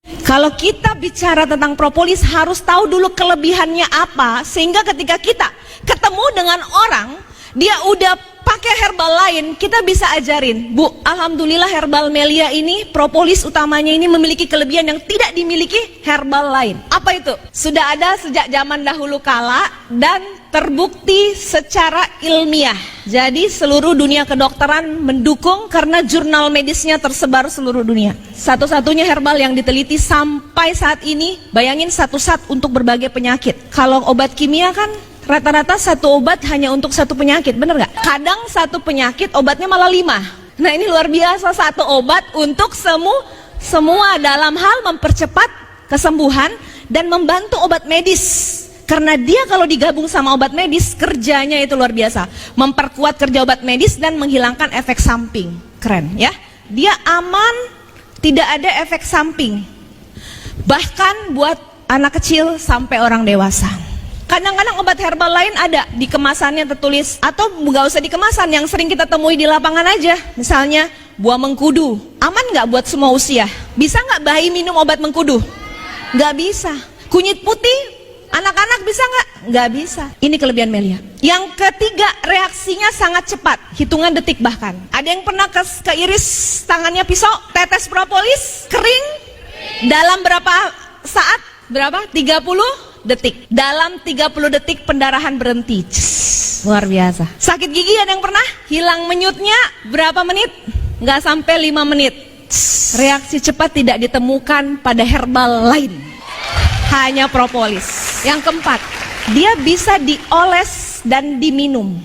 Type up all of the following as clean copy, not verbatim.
Kalau kita bicara tentang propolis harus tahu dulu kelebihannya apa, sehingga ketika kita ketemu dengan orang dia udah pakai herbal lain, kita bisa ajarin, Bu, alhamdulillah herbal Melia ini, propolis utamanya ini memiliki kelebihan yang tidak dimiliki herbal lain. Apa itu? Sudah ada sejak zaman dahulu kala dan terbukti secara ilmiah. Jadi seluruh dunia kedokteran mendukung karena jurnal medisnya tersebar seluruh dunia. Satu-satunya herbal yang diteliti sampai saat ini, bayangin satu zat untuk berbagai penyakit. Kalau obat kimia kan rata-rata satu obat hanya untuk satu penyakit, bener gak? Kadang satu penyakit obatnya malah 5. Nah ini luar biasa, satu obat untuk semua dalam hal mempercepat kesembuhan dan membantu obat medis. Karena dia kalau digabung sama obat medis, kerjanya itu luar biasa. Memperkuat kerja obat medis dan menghilangkan efek samping. Keren ya. Dia aman, tidak ada efek samping. Bahkan buat anak kecil sampai orang dewasa. Kadang-kadang obat herbal lain ada di kemasannya tertulis, atau nggak usah di kemasan, yang sering kita temui di lapangan aja. Misalnya buah mengkudu, aman nggak buat semua usia? Bisa nggak bayi minum obat mengkudu? Nggak bisa. Kunyit putih, anak-anak bisa nggak? Nggak bisa. Ini kelebihan Melia. Yang ketiga, reaksinya sangat cepat, hitungan detik bahkan. Ada yang pernah keiris tangannya pisau, tetes propolis, kering, dalam berapa saat? Berapa? 30 detik. Dalam 30 detik pendarahan berhenti. Luar biasa. Sakit gigi ada yang pernah? Hilang menyutnya berapa menit? Nggak sampai 5 menit. Reaksi cepat tidak ditemukan pada herbal lain, hanya propolis. Yang keempat, dia bisa dioles dan diminum.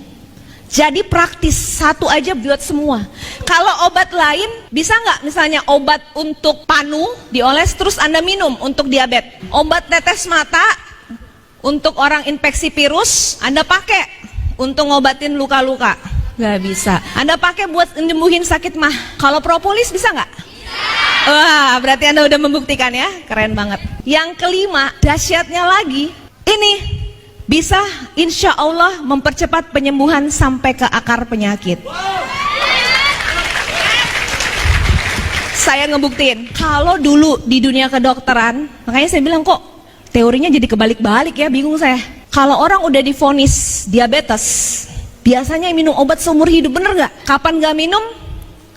Jadi praktis, satu aja buat semua. Kalau obat lain bisa nggak, misalnya obat untuk panu dioles terus Anda minum untuk diabetes. Obat tetes mata untuk orang infeksi virus Anda pakai untuk ngobatin luka-luka. Nggak bisa. Anda pakai buat nyembuhin sakit mah. Kalau propolis bisa nggak? Wah, berarti Anda udah membuktikan ya. Keren banget. Yang kelima, dahsyatnya lagi, ini bisa insya Allah mempercepat penyembuhan sampai ke akar penyakit. Saya ngebuktiin. Kalau dulu di dunia kedokteran, makanya saya bilang kok teorinya jadi kebalik-balik ya, bingung saya. Kalau orang udah divonis diabetes, biasanya minum obat seumur hidup, bener gak? Kapan gak minum,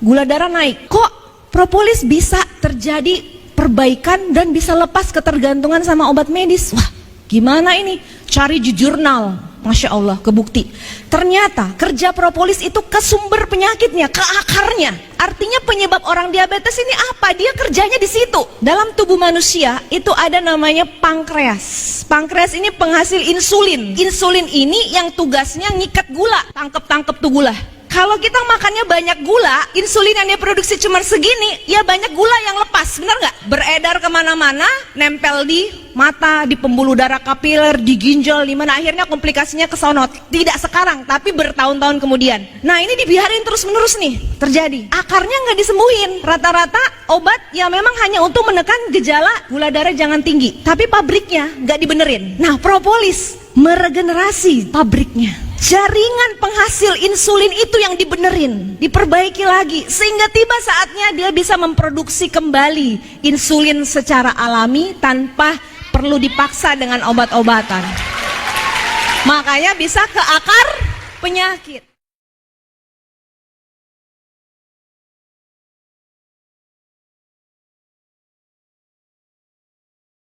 gula darah naik. Kok propolis bisa terjadi perbaikan dan bisa lepas ketergantungan sama obat medis? Wah, gimana ini? Cari di jurnal, Masya Allah, kebukti. Ternyata kerja propolis itu ke sumber penyakitnya, ke akarnya. Artinya penyebab orang diabetes ini apa? Dia kerjanya di situ. Dalam tubuh manusia itu ada namanya pankreas. Pankreas ini penghasil insulin. Insulin ini yang tugasnya ngikat gula, tangkep tuh gula. Kalau kita makannya banyak gula, insulin yang diproduksi cuma segini, ya banyak gula yang lepas, benar nggak? Beredar kemana-mana, nempel di mata, di pembuluh darah kapiler, di ginjal, di mana akhirnya komplikasinya kesono. Tidak sekarang, tapi bertahun-tahun kemudian. Nah ini dibiarin terus-menerus nih terjadi. Akarnya nggak disembuhin. Rata-rata obat ya memang hanya untuk menekan gejala gula darah jangan tinggi, tapi pabriknya nggak dibenerin. Nah propolis meregenerasi pabriknya. Jaringan penghasil insulin itu yang dibenerin, diperbaiki lagi, sehingga tiba saatnya dia bisa memproduksi kembali insulin secara alami tanpa perlu dipaksa dengan obat-obatan. Makanya bisa ke akar penyakit.